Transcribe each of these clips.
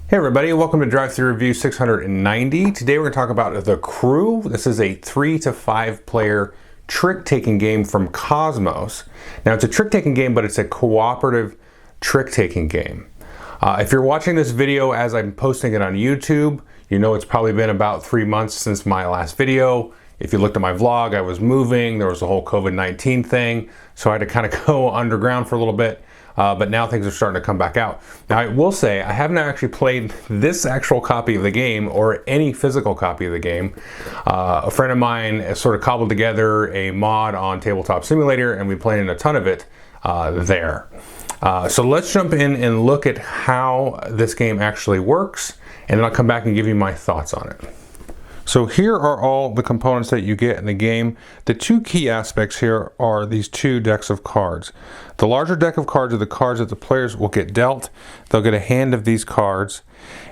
Hey everybody, welcome to Drive-Thru Review 690. Today we're going to talk about The Crew. This is a 3 to 5 player trick-taking game from Kosmos. Now it's a trick-taking game, but it's a cooperative trick-taking game. If you're watching this video as I'm posting it on YouTube, you know it's probably been about 3 months since my last video. If you looked at my vlog, I was moving, there was a whole COVID-19 thing, so I had to kind of go underground for a little bit. But now things are starting to come back out. Now I will say, I haven't actually played this actual copy of the game or any physical copy of the game. A friend of mine has sort of cobbled together a mod on Tabletop Simulator and we played in a ton of it there. So let's jump in and look at how this game actually works, and then I'll come back and give you my thoughts on it. So here are all the components that you get in the game. The two key aspects here are these two decks of cards. The larger deck of cards are the cards that the players will get dealt. They'll get a hand of these cards,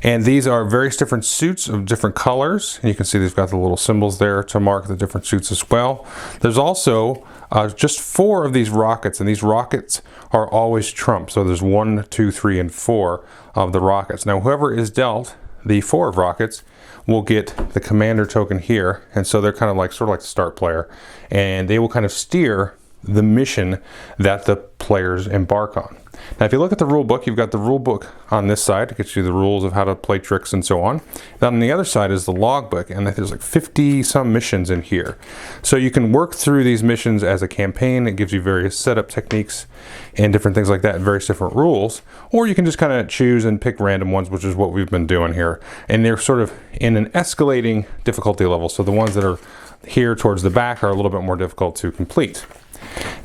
and these are various different suits of different colors. And you can see they've got the little symbols there to mark the different suits as well. There's also just 4 of these rockets, and these rockets are always trump. So there's 1, 2, 3, and 4 of the rockets. Now whoever is dealt the 4 of rockets will get the commander token here, and so they're kind of like sort of like the start player, and they will kind of steer the mission that the players embark on. Now if you look at the rule book, you've got the rule book on this side to get you the rules of how to play tricks and so on. Then on the other side is the log book, and there's like 50 some missions in here. So you can work through these missions as a campaign. It gives you various setup techniques and different things like that, and various different rules. Or you can just kind of choose and pick random ones, which is what we've been doing here. And they're sort of in an escalating difficulty level. So the ones that are here towards the back are a little bit more difficult to complete.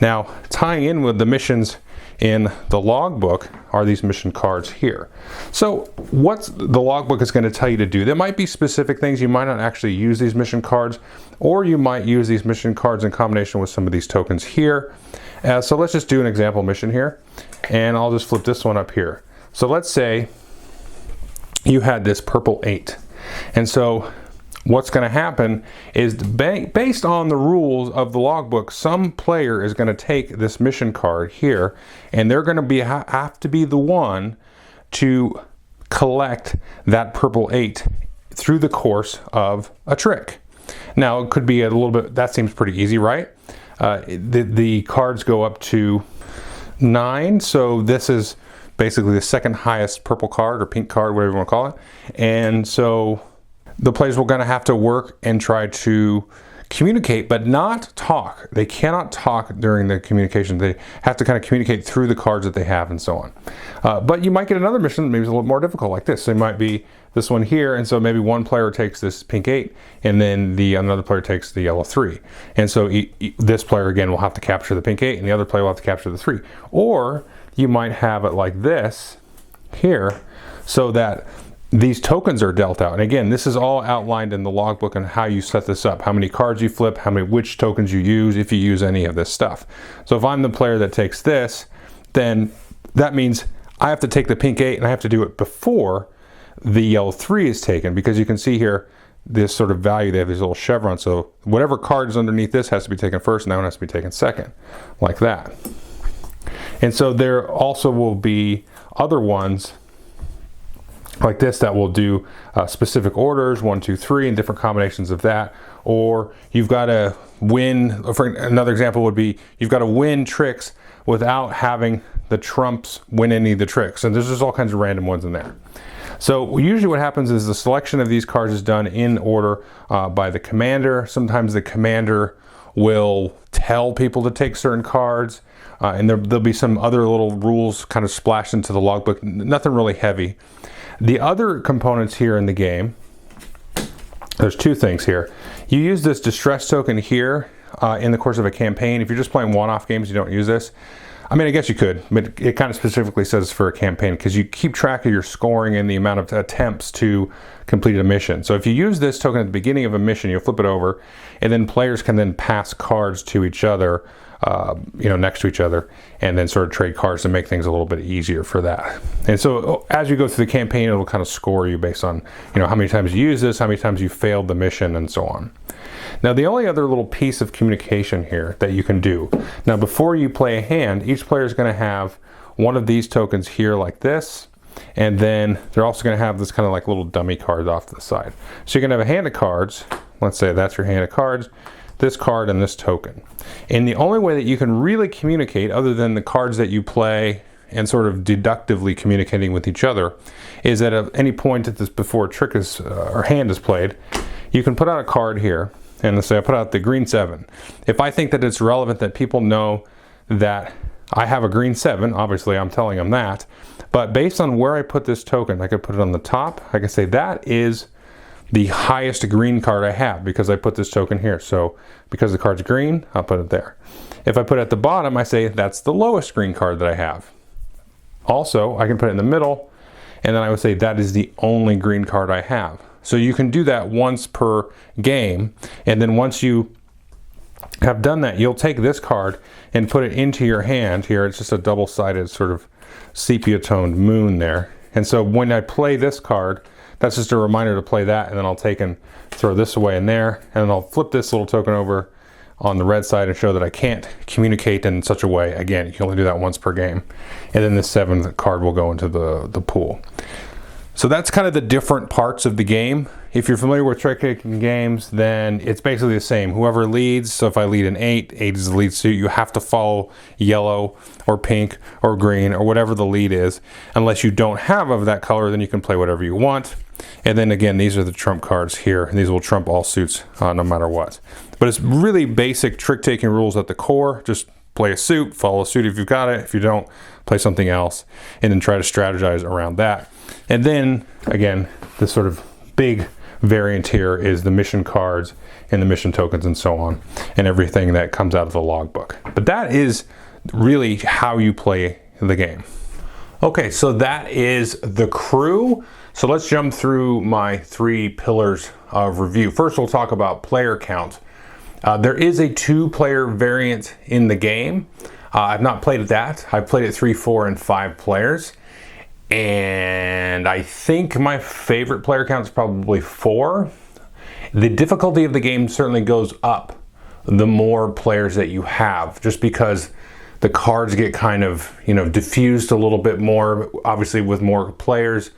Now, tying in with the missions in the logbook are these mission cards here. So what the logbook is going to tell you to do, there might be specific things. You might not actually use these mission cards, or you might use these mission cards in combination with some of these tokens here. So let's just do an example mission here, and I'll just flip this one up here. So let's say you had this purple 8, and so what's going to happen is, based on the rules of the logbook, some player is going to take this mission card here, and they're going to have to be the one to collect that purple 8 through the course of a trick. Now it could be a little bit, that seems pretty easy, right? The cards go up to 9, so this is basically the second highest purple card or pink card, whatever you want to call it. And so the players will going to have to work and try to communicate, but not talk. They cannot talk during the communication. They have to kind of communicate through the cards that they have and so on. But you might get another mission that maybe is a little more difficult like this. So it might be this one here, and so maybe one player takes this pink 8, and then another player takes the yellow 3. And so this player again will have to capture the pink 8, and the other player will have to capture the 3. Or you might have it like this here, so that these tokens are dealt out. And again, this is all outlined in the logbook on how you set this up, how many cards you flip, which tokens you use, if you use any of this stuff. So if I'm the player that takes this, then that means I have to take the pink 8, and I have to do it before the yellow 3 is taken, because you can see here this sort of value, they have these little chevrons. So whatever card is underneath this has to be taken first, and that one has to be taken second, like that. And so there also will be other ones like this that will do specific orders, 1, 2, 3, and different combinations of that. Or you've got to win, for another example would be, you've got to win tricks without having the trumps win any of the tricks. And there's just all kinds of random ones in there. So usually what happens is the selection of these cards is done in order by the commander. Sometimes the commander will tell people to take certain cards, and there'll be some other little rules kind of splashed into the logbook, nothing really heavy. The other components here in the game, there's 2 things here. You use this distress token here in the course of a campaign. If you're just playing one-off games, you don't use this. I mean, I guess you could, but it kind of specifically says for a campaign, because you keep track of your scoring and the amount of attempts to complete a mission. So if you use this token at the beginning of a mission, you'll flip it over, and then players can then pass cards to each other, next to each other, and then sort of trade cards to make things a little bit easier for that. And so as you go through the campaign, it'll kind of score you based on, how many times you use this, how many times you failed the mission, and so on. Now the only other little piece of communication here that you can do, now before you play a hand, each player is going to have one of these tokens here like this, And then they're also going to have this kind of like little dummy cards off to the side. So you're going to have a hand of cards. Let's say that's your hand of cards, this card and this token. And the only way that you can really communicate, other than the cards that you play and sort of deductively communicating with each other, is that at any point at this before a trick is or hand is played, you can put out a card here, and let's say I put out the green 7. If I think that it's relevant that people know that I have a green 7, obviously I'm telling them that, but based on where I put this token, I could put it on the top. I can say that is the highest green card I have because I put this token here. So because the card's green, I'll put it there. If I put it at the bottom, I say that's the lowest green card that I have. Also, I can put it in the middle, and then I would say that is the only green card I have. So you can do that once per game, and then once you have done that, you'll take this card and put it into your hand. Here it's just a double-sided sort of sepia-toned moon there. And so when I play this card, that's just a reminder to play that, and then I'll take and throw this away in there, and then I'll flip this little token over on the red side and show that I can't communicate in such a way. Again, you can only do that once per game. And then this 7th card will go into the pool. So that's kind of the different parts of the game. If you're familiar with trick-taking games, then it's basically the same. Whoever leads, so if I lead an 8, 8 is the lead suit, you have to follow yellow or pink or green or whatever the lead is. Unless you don't have of that color, then you can play whatever you want. And then again, these are the trump cards here, and these will trump all suits no matter what. But it's really basic trick-taking rules at the core. Just play a suit, follow a suit if you've got it. If you don't, play something else, and then try to strategize around that. And then, again, this sort of big variant here is the mission cards and the mission tokens and so on, and everything that comes out of the logbook. But that is really how you play the game. Okay, so that is the crew. So let's jump through my 3 pillars of review. First, we'll talk about player count. There is a 2-player variant in the game. I've not played that. I've played it 3, 4, and 5 players. And I think my favorite player count is probably 4. The difficulty of the game certainly goes up the more players that you have, just because the cards get kind of, diffused a little bit more, obviously with more players.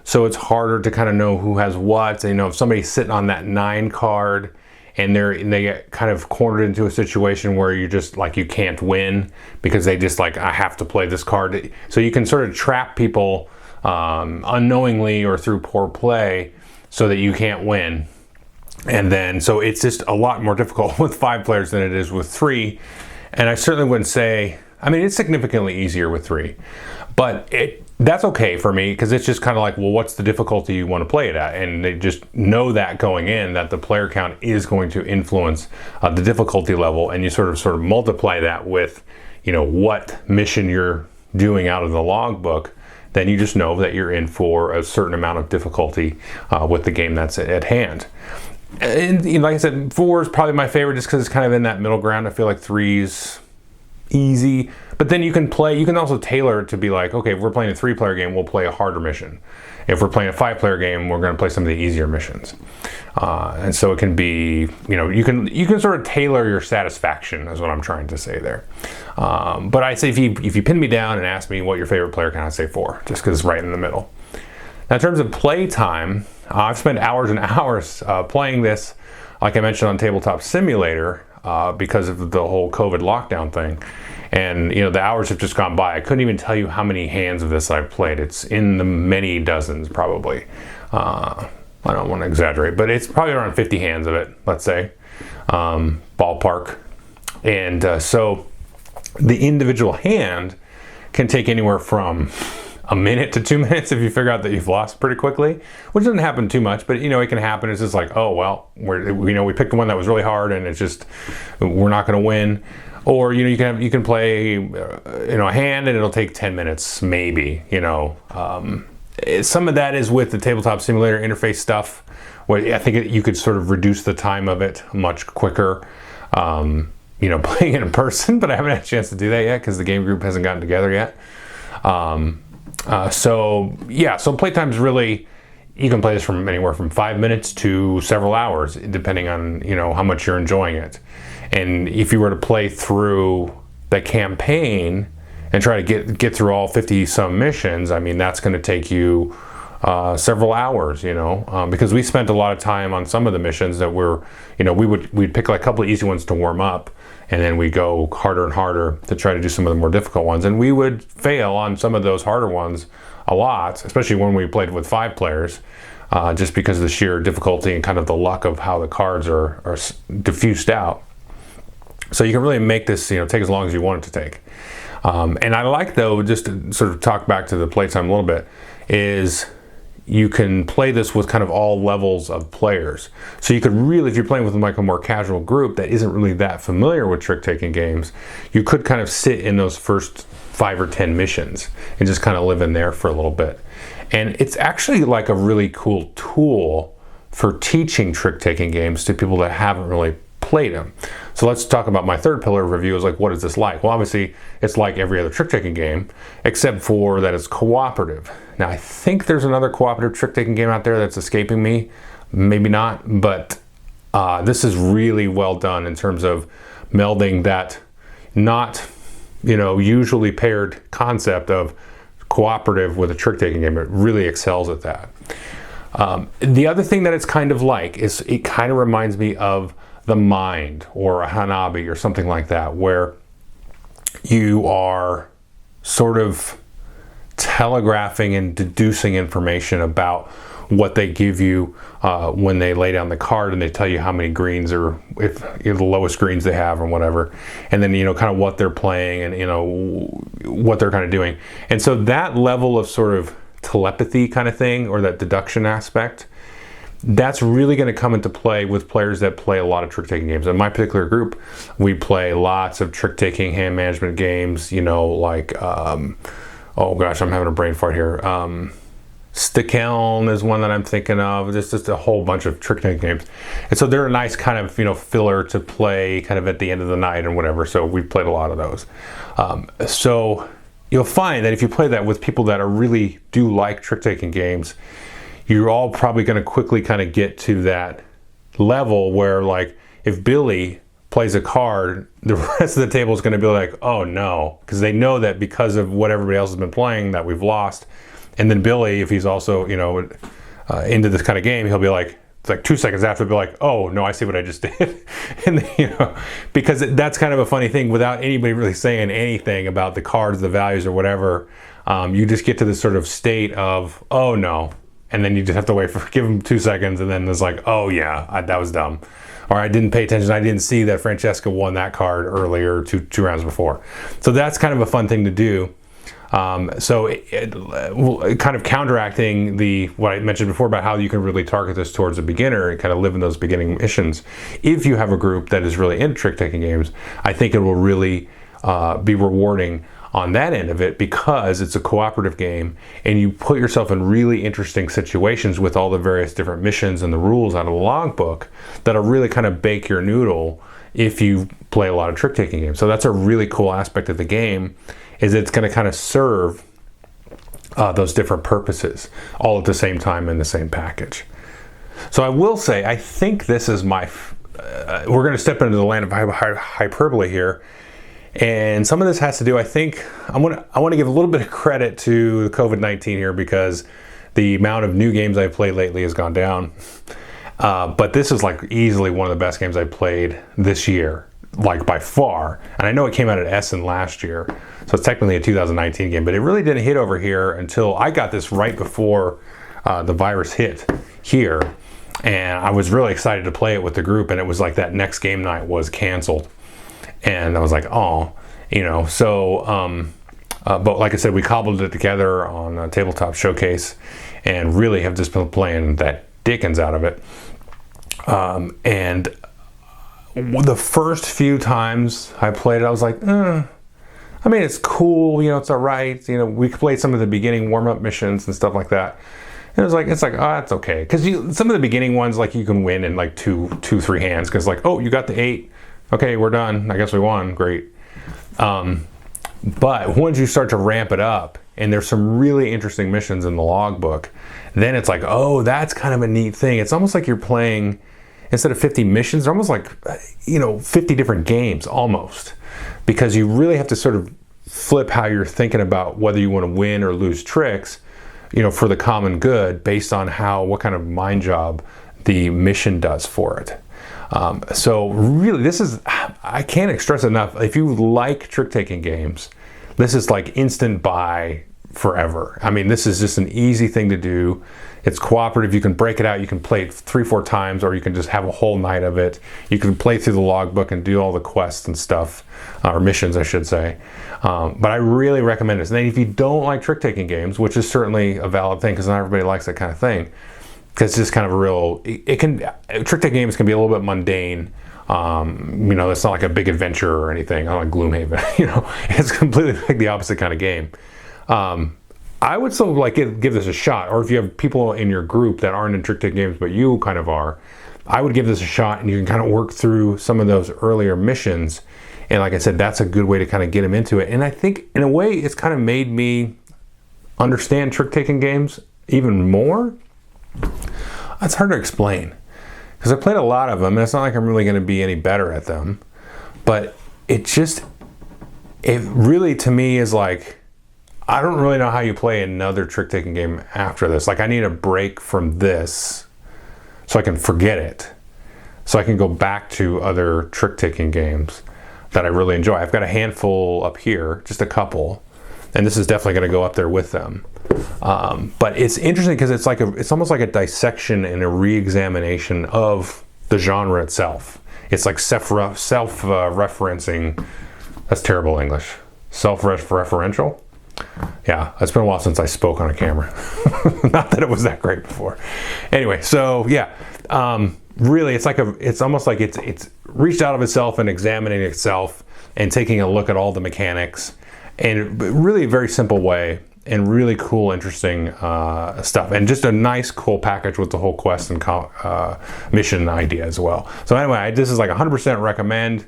So it's harder to kind of know who has what. If somebody's sitting on that 9 card and they get kind of cornered into a situation where you just you can't win because they just I have to play this card. So you can sort of trap people unknowingly or through poor play so that you can't win. And then, so it's just a lot more difficult with 5 players than it is with 3. And I certainly wouldn't say, it's significantly easier with 3, but that's okay for me because it's just kind of well, what's the difficulty you want to play it at? And they just know that going in, that the player count is going to influence the difficulty level, and you sort of multiply that with, what mission you're doing out of the logbook. Then you just know that you're in for a certain amount of difficulty with the game that's at hand. And like I said, 4 is probably my favorite just because it's kind of in that middle ground. I feel like 3's easy, but then you can also tailor it to be okay, if we're playing a 3-player game, we'll play a harder mission. If we're playing a 5-player game, we're going to play some of the easier missions. And so it can be, you can sort of tailor your satisfaction, is what I'm trying to say there. But I say if you pin me down and ask me what your favorite player count, I'd say 4, just because it's right in the middle. Now, in terms of play time, I've spent hours and hours playing this, like I mentioned on Tabletop Simulator, because of the whole COVID lockdown thing. And the hours have just gone by. I couldn't even tell you how many hands of this I've played. It's in the many dozens, probably. I don't want to exaggerate, but it's probably around 50 hands of it, let's say, ballpark. And so the individual hand can take anywhere from a minute to 2 minutes if you figure out that you've lost pretty quickly, which doesn't happen too much, but it can happen. It's just oh well, we picked the one that was really hard, and it's just we're not going to win. Or you can play a hand and it'll take 10 minutes maybe. Some of that is with the Tabletop Simulator interface stuff, where I think you could sort of reduce the time of it much quicker. Playing it in person, but I haven't had a chance to do that yet because the game group hasn't gotten together yet. So playtime is really, you can play this from anywhere from 5 minutes to several hours, depending on, how much you're enjoying it. And if you were to play through the campaign, and try to get through all 50 some missions, I mean, that's going to take you several hours, because we spent a lot of time on some of the missions that we'd pick like a couple of easy ones to warm up, and then we go harder and harder to try to do some of the more difficult ones, and we would fail on some of those harder ones a lot, especially when we played with 5 players, just because of the sheer difficulty and kind of the luck of how the cards are diffused out. So you can really make this take as long as you want it to take. And I like, though, just to sort of talk back to the playtime a little bit, is you can play this with kind of all levels of players. So you could really, if you're playing with like a more casual group that isn't really that familiar with trick-taking games, you could kind of sit in those first 5 or 10 missions and just kind of live in there for a little bit. And it's actually like a really cool tool for teaching trick-taking games to people that haven't really played them. So let's talk about my third pillar of review, is like, what is this like? Well, obviously it's like every other trick-taking game, except for that it's cooperative. Now, I think there's another cooperative trick-taking game out there that's escaping me, maybe not, but this is really well done in terms of melding that not usually paired concept of cooperative with a trick-taking game. It really excels at that. The other thing that it's kind of like is it kind of reminds me of The Mind or a Hanabi or something like that, where you are sort of telegraphing and deducing information about what they give you when they lay down the card, and they tell you how many greens, or if the lowest greens they have or whatever, and then kind of what they're playing and what they're kind of doing. And so that level of sort of telepathy kind of thing, or that deduction aspect, that's really going to come into play with players that play a lot of trick-taking games. In my particular group, we play lots of trick-taking hand management games, like oh gosh, I'm having a brain fart here. Stickeln is one that I'm thinking of. There's just a whole bunch of trick-taking games. And so they're a nice kind of, filler to play kind of at the end of the night and whatever. So we've played a lot of those. So you'll find that if you play that with people that really do like trick-taking games, you're all probably going to quickly kind of get to that level where, like, if Billy plays a card, the rest of the table is going to be like, oh no, because they know that because of what everybody else has been playing that we've lost. And then Billy, if he's also into this kind of game, he'll be like, it's like 2 seconds after, he'll be like, oh no, I see what I just did. And then, because that's kind of a funny thing, without anybody really saying anything about the cards, the values, or whatever, you just get to this sort of state of, oh no. And then you just have to give them 2 seconds, and then it's like, oh yeah, that was dumb. Or I didn't pay attention, I didn't see that Francesca won that card earlier, two rounds before. So that's kind of a fun thing to do. So kind of counteracting what I mentioned before about how you can really target this towards a beginner and kind of live in those beginning missions. If you have a group that is really into trick-taking games, I think it will really be rewarding on that end of it, because it's a cooperative game and you put yourself in really interesting situations with all the various different missions and the rules out of the logbook that'll really kind of bake your noodle if you play a lot of trick-taking games. So that's a really cool aspect of the game, is it's going to kind of serve those different purposes all at the same time in the same package. So I will say, I think this is we're going to step into the land of hyperbole here. And some of this has to do, I think, I want to give a little bit of credit to COVID-19 here, because the amount of new games I've played lately has gone down. But this is like easily one of the best games I've played this year, like by far. And I know it came out at Essen last year, so it's technically a 2019 game, but it really didn't hit over here until I got this right before the virus hit here. And I was really excited to play it with the group, and it was like that next game night was canceled. And I was like, oh, but like I said, we cobbled it together on a Tabletop Showcase and really have just been playing that dickens out of it. And the first few times I played it, I was like, I mean, it's cool, it's all right. We played some of the beginning warm-up missions and stuff like that. And it's like, oh, that's okay. Because some of the beginning ones, like, you can win in like two, 3 hands. Because like, oh, you got the 8. Okay, we're done. I guess we won. Great. But once you start to ramp it up, and there's some really interesting missions in the logbook, then it's like, oh, that's kind of a neat thing. It's almost like you're playing, instead of 50 missions, they're almost like, 50 different games almost. Because you really have to sort of flip how you're thinking about whether you want to win or lose tricks, you know, for the common good based on what kind of mind job the mission does for it. So really, this is, I can't stress enough, if you like trick-taking games, this is like instant buy forever. I mean, this is just an easy thing to do. It's cooperative. You can break it out. You can play it 3-4 times, or you can just have a whole night of it. You can play through the logbook and do all the quests and stuff, or missions, I should say. But I really recommend this. And then if you don't like trick-taking games, which is certainly a valid thing because not everybody likes that kind of thing, because it's just kind of a real, trick-taking games can be a little bit mundane. You know, it's not like a big adventure or anything. I don't like Gloomhaven. You know, it's completely like the opposite kind of game. I would still like give this a shot, or if you have people in your group that aren't in trick-taking games but you kind of are, I would give this a shot, and you can kind of work through some of those earlier missions. And like I said, that's a good way to kind of get them into it. And I think in a way it's kind of made me understand trick-taking games even more. It's hard to explain because I played a lot of them, and it's not like I'm really going to be any better at them, but it really to me is like, I don't really know how you play another trick-taking game after this. Like, I need a break from this so I can forget it, so I can go back to other trick-taking games that I really enjoy. I've got a handful up here, just a couple, and this is definitely going to go up there with them. But it's interesting because it's almost like a dissection and a re-examination of the genre itself. It's like self-referencing. That's terrible English. Self-referential. Yeah, it's been a while since I spoke on a camera. Not that it was that great before. Anyway, so yeah, really, it's almost like it's reached out of itself and examining itself and taking a look at all the mechanics, and really a very simple way, and really cool, interesting stuff, and just a nice, cool package with the whole quest and mission idea as well. So anyway, this is like 100% recommend.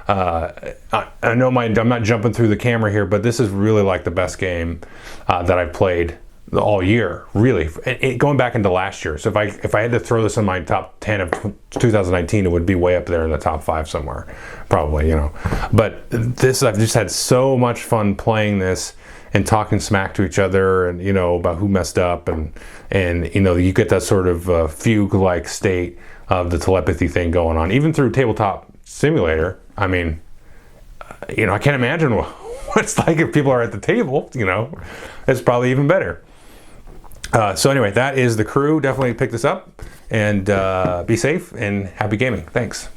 I know I'm not jumping through the camera here, but this is really like the best game that I've played all year, really, going back into last year. So if I had to throw this in my top 10 of 2019, it would be way up there in the top 5 somewhere, probably, you know. But this, I've just had so much fun playing this and talking smack to each other, and you know, about who messed up, and you know, you get that sort of fugue-like state of the telepathy thing going on, even through Tabletop Simulator. I mean, you know, I can't imagine what it's like if people are at the table, you know. It's probably even better. So anyway, that is The Crew. Definitely pick this up, and be safe and happy gaming. Thanks.